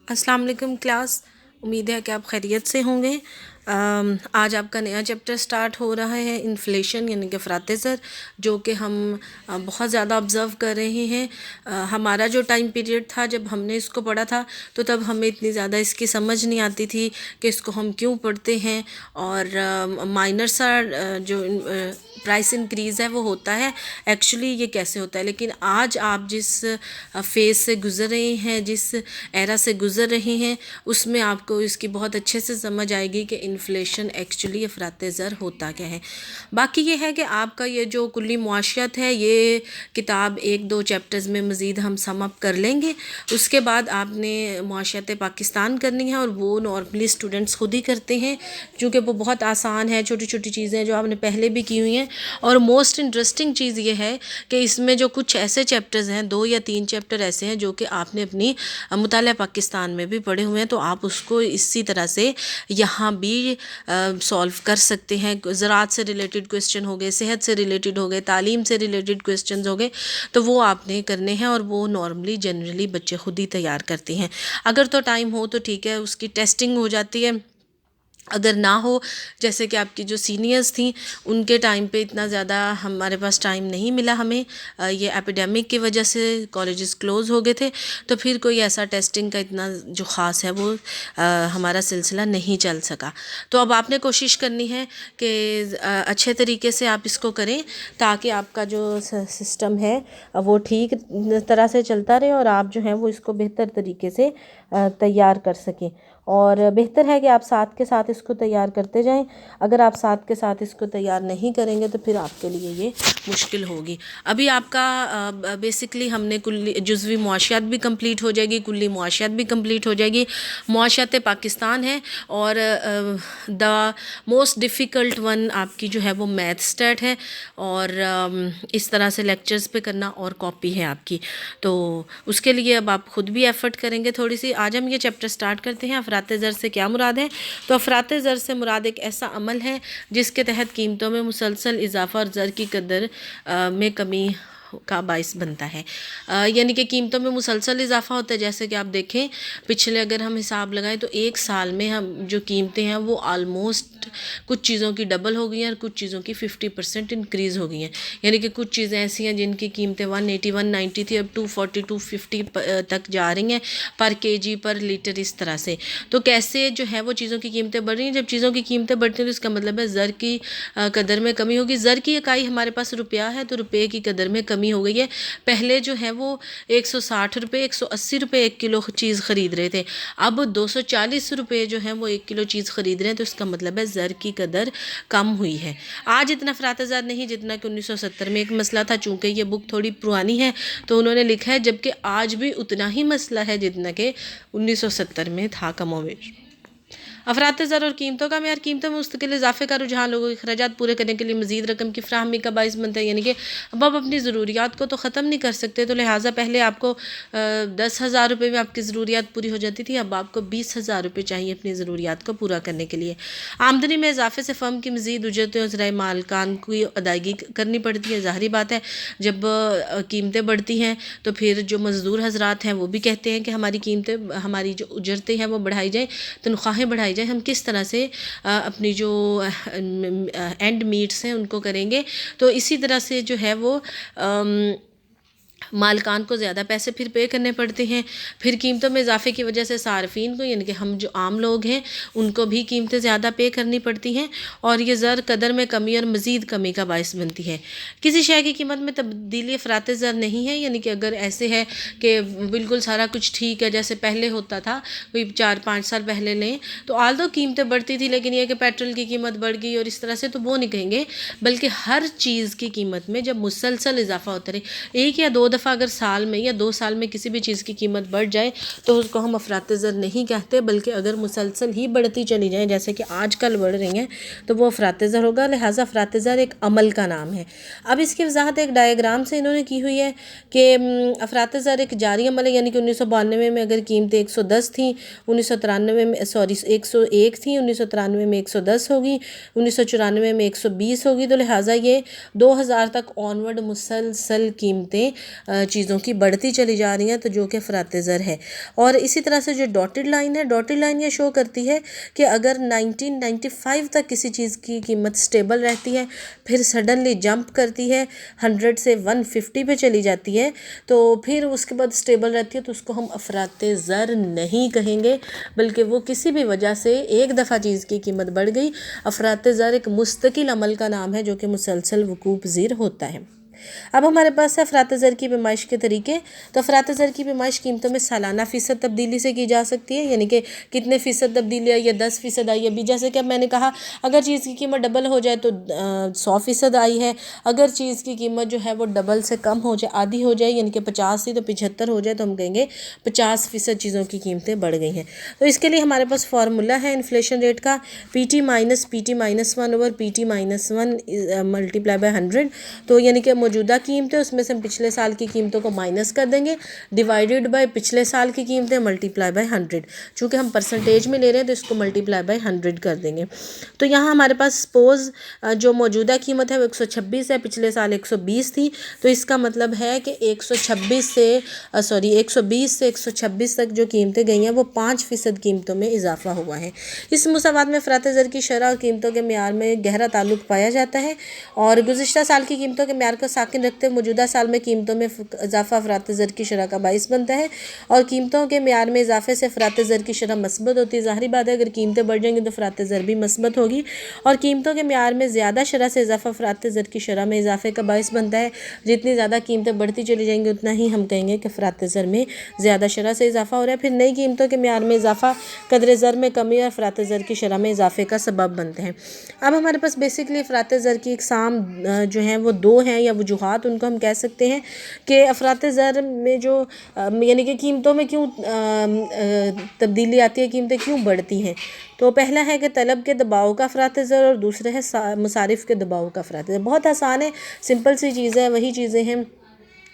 السلام علیکم کلاس، امید ہے کہ آپ خیریت سے ہوں گے۔ آج آپ کا نیا چیپٹر سٹارٹ ہو رہا ہے انفلیشن یعنی کہ افراط زر، جو کہ ہم بہت زیادہ آبزرو کر رہے ہیں۔ ہمارا جو ٹائم پیریڈ تھا جب ہم نے اس کو پڑھا تھا تو تب ہمیں اتنی زیادہ اس کی سمجھ نہیں آتی تھی کہ اس کو ہم کیوں پڑھتے ہیں، اور مائنر سا جو پرائس انکریز ہے وہ ہوتا ہے، ایکچولی یہ کیسے ہوتا ہے۔ لیکن آج آپ جس فیز سے گزر رہے ہیں، جس ایرا سے گزر رہے ہیں، اس میں آپ کو اس کی بہت اچھے سے سمجھ آئے گی کہ انفلیشن ایکچولی افراط زر ہوتا کیا ہے۔ باقی یہ ہے کہ آپ کا یہ جو کلی معاشیات ہے، یہ کتاب 1-2 چیپٹرز میں مزید ہم سم اپ کر لیں گے۔ اس کے بعد آپ نے معاشیات پاکستان کرنی ہے، اور وہ نارملی اسٹوڈنٹس خود ہی کرتے ہیں کیونکہ وہ بہت آسان ہے، چھوٹی چھوٹی چیزیں جو آپ نے پہلے بھی کی ہوئی ہیں۔ اور موسٹ انٹرسٹنگ چیز یہ ہے کہ اس میں جو کچھ ایسے چیپٹرز ہیں، 2 یا 3 چیپٹر ایسے ہیں جو کہ آپ نے اپنی مطالعہ پاکستان میں بھی پڑھے ہوئے ہیں، تو آپ اس کو اسی طرح سے یہاں بھی سولو کر سکتے ہیں۔ زراعت سے ریلیٹڈ کویسچن ہو گئے، صحت سے ریلیٹڈ ہو گئے، تعلیم سے ریلیٹڈ کویسچنز ہو گئے، تو وہ آپ نے کرنے ہیں، اور وہ نارملی جنرلی بچے خود ہی تیار کرتے ہیں۔ اگر تو ٹائم ہو تو ٹھیک ہے، اس کی ٹیسٹنگ ہو جاتی ہے۔ اگر نہ ہو، جیسے کہ آپ کی جو سینئرز تھیں ان کے ٹائم پہ اتنا زیادہ ہمارے پاس ٹائم نہیں ملا ہمیں، یہ ایپیڈیمک کی وجہ سے کالجز کلوز ہو گئے تھے، تو پھر کوئی ایسا ٹیسٹنگ کا اتنا جو خاص ہے وہ ہمارا سلسلہ نہیں چل سکا۔ تو اب آپ نے کوشش کرنی ہے کہ اچھے طریقے سے آپ اس کو کریں تاکہ آپ کا جو سسٹم ہے وہ ٹھیک طرح سے چلتا رہے، اور آپ جو ہیں وہ اس کو بہتر طریقے سے تیار کر سکیں۔ اور بہتر ہے کہ آپ ساتھ کے ساتھ اس کو تیار کرتے جائیں۔ اگر آپ ساتھ کے ساتھ اس کو تیار نہیں کریں گے تو پھر آپ کے لیے یہ مشکل ہوگی۔ ابھی آپ کا بیسکلی ہم نے کلی جزوی معاشیات بھی کمپلیٹ ہو جائے گی، کلی معاشیات بھی کمپلیٹ ہو جائے گی۔ معاشیات پاکستان ہے، اور دا موسٹ ڈیفیکلٹ ون آپ کی جو ہے وہ میتھ اسٹیٹ ہے، اور اس طرح سے لیکچرز پہ کرنا اور کاپی ہے آپ کی، تو اس کے لیے اب آپ خود بھی ایفرٹ کریں گے تھوڑی سی۔ آج ہم یہ چیپٹر سٹارٹ کرتے ہیں۔ افراط زر سے کیا مراد ہے؟ تو افراط زر سے مراد ایک ایسا عمل ہے جس کے تحت قیمتوں میں مسلسل اضافہ اور زر کی قدر میں کمی کا باعث بنتا ہے۔ یعنی کہ قیمتوں میں مسلسل اضافہ ہوتا ہے، جیسے کہ آپ دیکھیں پچھلے اگر ہم حساب لگائیں تو 1 سال میں ہم جو قیمتیں ہیں وہ آلموسٹ کچھ چیزوں کی ڈبل ہو گئی ہیں، اور کچھ چیزوں کی 50% انکریز ہو گئی ہیں۔ یعنی کہ کچھ چیزیں ایسی ہیں جن کی قیمتیں 180 190 تھی، اب 240 250 تک جا رہی ہیں پر kg پر لیٹر، اس طرح سے۔ تو کیسے جو ہے وہ چیزوں کی قیمتیں بڑھ رہی ہیں؟ جب چیزوں کی قیمتیں بڑھتی ہیں تو اس کا مطلب ہے زر کی قدر میں کمی ہوگی۔ زر کی اکائی ہمارے پاس روپیہ ہے، تو روپے کی قدر میں کمی ہو گئی ہے۔ پہلے جو ہے وہ 160 روپے 180 روپے 1 کلو چیز خرید رہے تھے، اب 240 روپے جو ہیں وہ 1 کلو چیز خرید رہے ہیں، تو اس کا مطلب ہے زر کی قدر کم ہوئی ہے۔ آج اتنا افراط زر نہیں جتنا کہ 1970 میں ایک مسئلہ تھا، چونکہ یہ بک تھوڑی پرانی ہے تو انہوں نے لکھا ہے، جبکہ آج بھی اتنا ہی مسئلہ ہے جتنا کہ 1970 میں تھا کم و بیش۔ افراط زر اور قیمتوں کا معیار: قیمتوں میں مستقل اضافے کا رجحان لوگوں کے اخراجات پورے کرنے کے لیے مزید رقم کی فراہمی کا باعث بنتا ہے۔ یعنی کہ اب آپ اپنی ضروریات کو تو ختم نہیں کر سکتے، تو لہٰذا پہلے آپ کو 10,000 روپے میں آپ کی ضروریات پوری ہو جاتی تھی، اب آپ کو 20,000 روپے چاہیے اپنی ضروریات کو پورا کرنے کے لیے۔ آمدنی میں اضافے سے فرم کی مزید اجرتیں اور ذرائع مالکان کی ادائیگی کرنی پڑتی ہے۔ ظاہری بات ہے جب قیمتیں بڑھتی ہیں تو پھر جو مزدور حضرات ہیں وہ بھی کہتے ہیں کہ ہماری قیمتیں، ہماری جو اجرتیں ہیں وہ بڑھائی جائیں، تنخواہیں بڑھائی جائیں۔ ہم کس طرح سے اپنی جو اینڈ میٹس ہیں ان کو کریں گے؟ تو اسی طرح سے جو ہے وہ مالکان کو زیادہ پیسے پھر پے کرنے پڑتے ہیں۔ پھر قیمتوں میں اضافے کی وجہ سے صارفین کو، یعنی کہ ہم جو عام لوگ ہیں، ان کو بھی قیمتیں زیادہ پے کرنی پڑتی ہیں، اور یہ زر قدر میں کمی اور مزید کمی کا باعث بنتی ہے۔ کسی شے کی قیمت میں تبدیلی افراط زر نہیں ہے، یعنی کہ اگر ایسے ہے کہ بالکل سارا کچھ ٹھیک ہے جیسے پہلے ہوتا تھا، کوئی 4-5 سال پہلے لیں تو آلدو قیمتیں بڑھتی تھی، لیکن یہ کہ پیٹرول کی قیمت بڑھ گئی اور اس طرح سے، تو وہ نہیں کہیں گے، بلکہ ہر چیز کی قیمت میں جب مسلسل اضافہ ہوتا رہے، 1 یا 2 دفعہ اگر سال میں یا 2 سال میں کسی بھی چیز کی قیمت بڑھ جائے تو اس کو ہم افراط زر نہیں کہتے، بلکہ اگر مسلسل ہی بڑھتی چلی جائیں جیسے کہ آج کل بڑھ رہی ہیں تو وہ افراط زر ہوگا۔ لہٰذا افراط زر ایک عمل کا نام ہے۔ اب اس کی وضاحت ایک ڈائیگرام سے انہوں نے کی ہوئی ہے کہ افراط زر ایک جاری عمل ہے، یعنی کہ 1992 میں اگر قیمتیں 110 تھیں، 1993 میں 101 تھیں، 1993 میں 110 ہوگی، 1994 میں 120 ہوگی، تو لہٰذا یہ 2000 تک آنورڈ مسلسل قیمتیں چیزوں کی بڑھتی چلی جا رہی ہیں، تو جو کہ افراط زر ہے۔ اور اسی طرح سے جو ڈاٹڈ لائن ہے، ڈاٹڈ لائن یہ شو کرتی ہے کہ اگر 1995 تک کسی چیز کی قیمت سٹیبل رہتی ہے، پھر سڈنلی جمپ کرتی ہے 100 سے 150 پہ چلی جاتی ہے، تو پھر اس کے بعد سٹیبل رہتی ہے، تو اس کو ہم افراط زر نہیں کہیں گے، بلکہ وہ کسی بھی وجہ سے ایک دفعہ چیز کی قیمت بڑھ گئی۔ افراط زر ایک مستقل عمل کا نام ہے جو کہ مسلسل وقوع پذیر ہوتا ہے۔ اب ہمارے پاس ہے افراط زر کی پیمائش کے طریقے۔ تو افراط زر کی پیمائش قیمتوں میں سالانہ فیصد تبدیلی سے کی جا سکتی ہے، یعنی کہ کتنے فیصد تبدیلی آئی ہے، 10% آئی ہے۔ ابھی جیسے کہ میں نے کہا اگر چیز کی قیمت ڈبل ہو جائے تو 100% آئی ہے، اگر چیز کی قیمت جو ہے وہ ڈبل سے کم ہو جائے، آدھی ہو جائے، یعنی کہ 50 تھی تو 75 ہو جائے، تو ہم کہیں گے 50% چیزوں کی قیمتیں بڑھ گئی ہیں۔ تو اس کے لیے ہمارے پاس فارمولا ہے انفلیشن ریٹ کا، PT minus PT-1 over PT-1 multi ply by 100۔ تو یعنی کہ موجودہ قیمتیں اس میں سے ہم پچھلے سال کی قیمتوں کو مائنس کر دیں گے، ڈیوائیڈڈ بائی پچھلے سال کی قیمتیں ملٹی پلائی بائی 100۔ چونکہ ہم پرسنٹیج میں لے رہے ہیں تو اس کو ملٹی پلائی بائی 100 کر دیں گے۔ تو یہاں ہمارے پاس سپوز جو موجودہ قیمت ہے وہ 126 ہے، پچھلے سال 120 تھی، تو اس کا مطلب ہے کہ 120 سے 126 تک جو قیمتیں گئی ہیں وہ 5% قیمتوں میں اضافہ ہوا ہے۔ اس مساوات میں افراط زر کی شرح اور قیمتوں کے معیار میں گہرا تعلق پایا جاتا ہے، اور گزشتہ سال کی قیمتوں کے معیار کو ساکن رکھتے ہوئے موجودہ سال میں قیمتوں میں اضافہ افراط زر کی شرح کا باعث بنتا ہے، اور قیمتوں کے معیار میں اضافے سے افراط زر کی شرح مثبت ہوتی ہے۔ ظاہری بات ہے اگر قیمتیں بڑھ جائیں گی تو افراط زر بھی مثبت ہوگی، اور قیمتوں کے معیار میں زیادہ شرح سے اضافہ افراط زر کی شرح میں اضافے کا باعث بنتا ہے۔ جتنی زیادہ قیمتیں بڑھتی چلی جائیں گی اتنا ہی ہم کہیں گے کہ افراط زر میں زیادہ شرح سے اضافہ ہو رہا ہے۔ پھر نئی قیمتوں کے معیار میں اضافہ قدر زر میں کمی اور افراط زر کی شرح میں اضافے کا سبب بنتے ہیں۔ اب ہمارے پاس بیسکلی افراط زر کی اقسام جو ہیں وہ دو ہیں یا وجوہات ان کو ہم کہہ سکتے ہیں کہ افراط زر میں جو یعنی کہ قیمتوں میں کیوں تبدیلی آتی ہے، قیمتیں کیوں بڑھتی ہیں۔ تو پہلا ہے کہ طلب کے دباؤ کا افراط زر، اور دوسرا ہے مصارف کے دباؤ کا افراط زر۔ بہت آسان ہے، سمپل سی چیز ہے، وہی چیزیں ہیں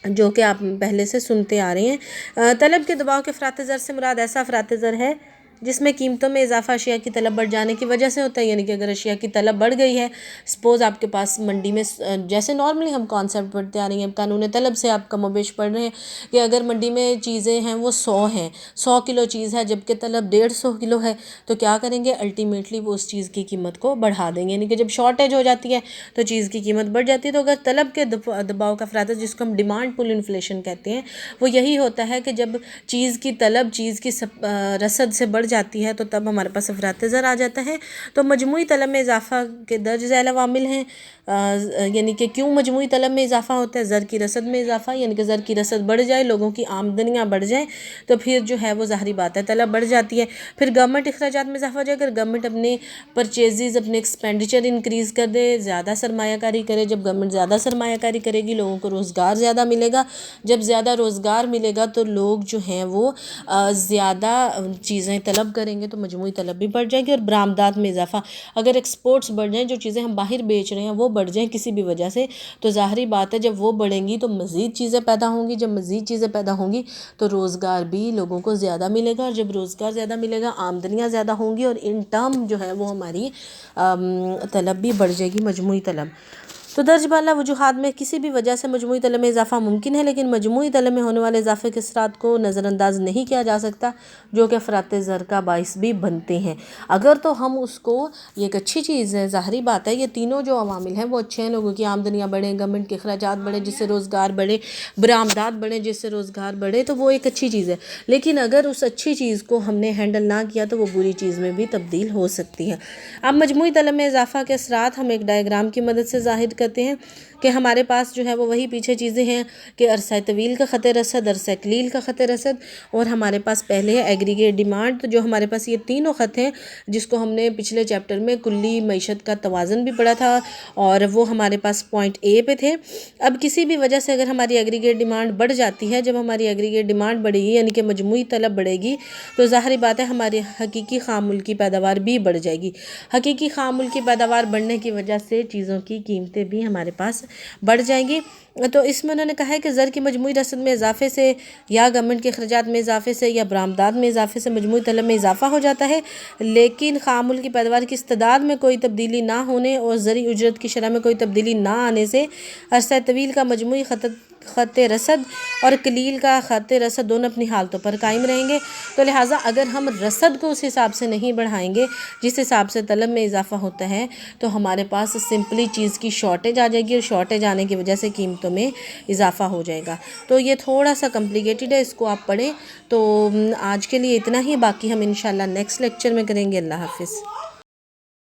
جو کہ آپ پہلے سے سنتے آ رہے ہیں۔ طلب کے دباؤ کے افراط زر سے مراد ایسا افراط زر ہے جس میں قیمتوں میں اضافہ اشیاء کی طلب بڑھ جانے کی وجہ سے ہوتا ہے، یعنی کہ اگر اشیاء کی طلب بڑھ گئی ہے، سپوز آپ کے پاس منڈی میں جیسے نارملی ہم کانسیپٹ پڑھتے آ رہی ہیں، قانون طلب سے آپ کم و بیش پڑھ رہے ہیں کہ اگر منڈی میں چیزیں ہیں وہ 100 ہیں، 100 کلو چیز ہے جبکہ طلب 150 کلو ہے، تو کیا کریں گے، الٹیمیٹلی وہ اس چیز کی قیمت کو بڑھا دیں گے، یعنی کہ جب شارٹیج ہو جاتی ہے تو چیز کی قیمت بڑھ جاتی ہے۔ تو اگر طلب کے دباؤ کا افراط جس کو ہم ڈیمانڈ پل انفلیشن کہتے ہیں، وہ یہی ہوتا ہے کہ جب چیز کی طلب چیز کی رسد سے بڑھ جاتی ہے تو تب ہمارے پاس افراط زر آ جاتا ہے۔ تو مجموعی طلب میں اضافہ کے درج ذیل عوامل ہیں، یعنی کہ کیوں مجموعی طلب میں اضافہ ہوتا ہے، زر کی رسد میں اضافہ، یعنی کہ زر کی رسد بڑھ جائے، لوگوں کی آمدنیاں بڑھ جائیں تو پھر جو ہے وہ ظاہری بات ہے طلب بڑھ جاتی ہے۔ پھر گورنمنٹ اخراجات میں اضافہ ہو جائے، اگر گورنمنٹ اپنے پرچیزز، اپنے ایکسپینڈیچر انکریز کر دے، زیادہ سرمایہ کاری کرے، جب گورنمنٹ زیادہ سرمایہ کاری کرے گی لوگوں کو روزگار زیادہ ملے گا، جب زیادہ روزگار ملے گا تو لوگ جو ہیں وہ زیادہ چیزیں طلب کریں گے، تو مجموعی طلب بھی بڑھ جائے گی۔ اور برآمدات میں اضافہ، اگر ایکسپورٹس بڑھ جائیں، جو چیزیں ہم باہر بیچ رہے ہیں وہ بڑھ جائیں کسی بھی وجہ سے، تو ظاہری بات ہے جب وہ بڑھیں گی تو مزید چیزیں پیدا ہوں گی، جب مزید چیزیں پیدا ہوں گی تو روزگار بھی لوگوں کو زیادہ ملے گا، اور جب روزگار زیادہ ملے گا آمدنیاں زیادہ ہوں گی، اور ان ٹرم جو ہے وہ ہماری طلب بھی بڑھ جائے گی، مجموعی طلب۔ تو درج بالا وجوہات میں کسی بھی وجہ سے مجموعی طلب میں اضافہ ممکن ہے، لیکن مجموعی طلب میں ہونے والے اضافے کے اثرات کو نظر انداز نہیں کیا جا سکتا، جو کہ افراط زر کا باعث بھی بنتے ہیں۔ اگر تو ہم اس کو، یہ ایک اچھی چیز ہے، ظاہری بات ہے یہ تینوں جو عوامل ہیں وہ اچھے ہیں، لوگوں کی آمدنیاں بڑھیں، گورنمنٹ کے اخراجات بڑھیں جس سے روزگار بڑھے، برآمدات بڑھیں جس سے روزگار بڑھے، تو وہ ایک اچھی چیز ہے، لیکن اگر اس اچھی چیز کو ہم نے ہینڈل نہ کیا تو وہ بری چیز میں بھی تبدیل ہو سکتی ہے۔ اب مجموعی طلب میں اضافہ کے اثرات ہم ایک ڈائیگرام کی مدد سے ظاہر کرتے ہیں کہ ہمارے پاس جو ہے وہ وہی پیچھے چیزیں ہیں کہ عرصہ طویل کا خط رصد، عرصہ قلیل کا خط رصد، اور ہمارے پاس پہلے ہے ایگریگیٹ ڈیمانڈ۔ تو جو ہمارے پاس یہ تینوں خط ہیں جس کو ہم نے پچھلے چیپٹر میں کلی معیشت کا توازن بھی پڑھا تھا، اور وہ ہمارے پاس پوائنٹ اے پہ تھے۔ اب کسی بھی وجہ سے اگر ہماری ایگریگیٹ ڈیمانڈ بڑھ جاتی ہے، جب ہماری ایگریگیٹ ڈیمانڈ بڑھے گی یعنی کہ مجموعی طلب بڑھے گی، تو ظاہری بات ہے ہماری حقیقی خام ملکی پیداوار بھی بڑھ جائے گی۔ حقیقی خام ملکی پیداوار بڑھنے کی وجہ سے چیزوں کی قیمتیں بھی ہمارے پاس بڑھ جائیں گی۔ تو اس میں انہوں نے کہا ہے کہ زر کی مجموعی رسد میں اضافے سے، یا گورنمنٹ کے اخراجات میں اضافے سے، یا برآمدات میں اضافے سے مجموعی طلب میں اضافہ ہو جاتا ہے، لیکن خام ملکی پیداوار کی استعداد میں کوئی تبدیلی نہ ہونے اور زرعی اجرت کی شرح میں کوئی تبدیلی نہ آنے سے عرصہ طویل کا مجموعی خط رصد اور قلیل کا خط رصد دونوں اپنی حالتوں پر قائم رہیں گے. تو لہٰذا اگر ہم رصد کو اس حساب سے نہیں بڑھائیں گے جس حساب سے طلب میں اضافہ ہوتا ہے تو ہمارے پاس سمپلی چیز کی شارٹیج آ جائے گی، اور شارٹیج آنے کی وجہ سے قیمتوں میں اضافہ ہو جائے گا. تو یہ تھوڑا سا کمپلیکیٹڈ ہے، اس کو آپ پڑھیں. تو آج کے لیے اتنا ہی، باقی ہم انشاءاللہ نیکسٹ لیکچر میں کریں گے. اللہ حافظ.